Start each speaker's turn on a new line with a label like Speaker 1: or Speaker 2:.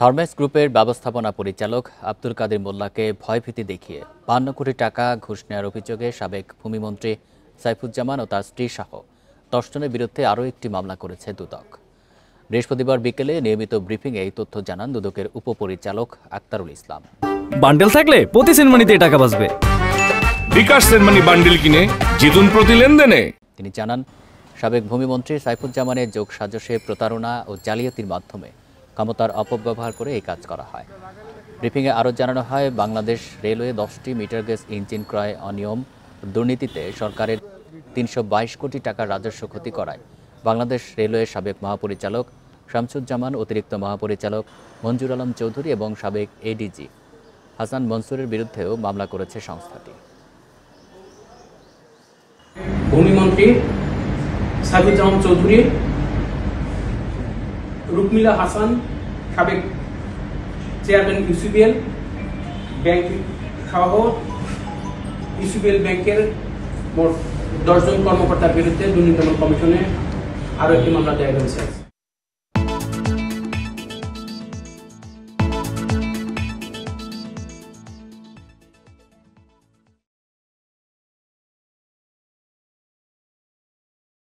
Speaker 1: থার্মেস গ্রুপের ব্যবস্থাপনা পরিচালক আব্দুল কাদের মোল্লাকে ভয়ভীতি দেখিয়ে ৫২ কোটি টাকা ঘুষ নেওয়ার অভিযোগে সাবেক ভূমিমন্ত্রী সাইফুজ্জামান ও তার স্ত্রী সহ ১০ জনের বিরুদ্ধে আরও একটি মামলা করেছে দুদক। বৃহস্পতিবার বিকেলে নিয়মিত ব্রিফিংয়ে এই তথ্য জানান দুদকের উপপরিচালক আক্তারুল ইসলাম।
Speaker 2: বান্ডেল থাকলে প্রতি সেনমানিতে টাকা বাঁচবে।
Speaker 3: বিকাশ সেনমানি বান্ডেল কিনে জিতুন প্রতি লেনদেনে।
Speaker 1: তিনি জানান, সাবেক ভূমিমন্ত্রী সাইফুজ্জামানের যোগ সাজশে প্রতারণা ও জালিয়াতির মাধ্যমে ক্ষমতার অপব্যবহার করে এই কাজ করা হয়। ব্রিফিংয়ে আরও জানানো হয়, বাংলাদেশ রেলওয়ে 10টি মিটার গেজ ইঞ্জিন ক্রয় অনিয়ম দুর্নীতিতে সরকারের ৩২২ কোটি টাকার রাজস্ব ক্ষতি করায় বাংলাদেশ রেলওয়ের সাবেক মহাপরিচালক শামসুজ্জামান, অতিরিক্ত মহাপরিচালক মঞ্জুর আলম চৌধুরী এবং সাবেক এডিজি হাসান মনসুরের বিরুদ্ধেও মামলা করেছে সংস্থাটি।
Speaker 4: ভূমিমন্ত্রী সাইফুজ্জামান চৌধুরী, রুকমিলা হাসান, সাবেক চেয়ারম্যান ইউসিবিএল ব্যাংক সহ ইউসিবিএল ব্যাংকের মোট 10 জন কর্মকর্তার বিরুদ্ধে দুর্নীতি দমন কমিশনে আরও একটি মামলা দায়ের হয়েছে।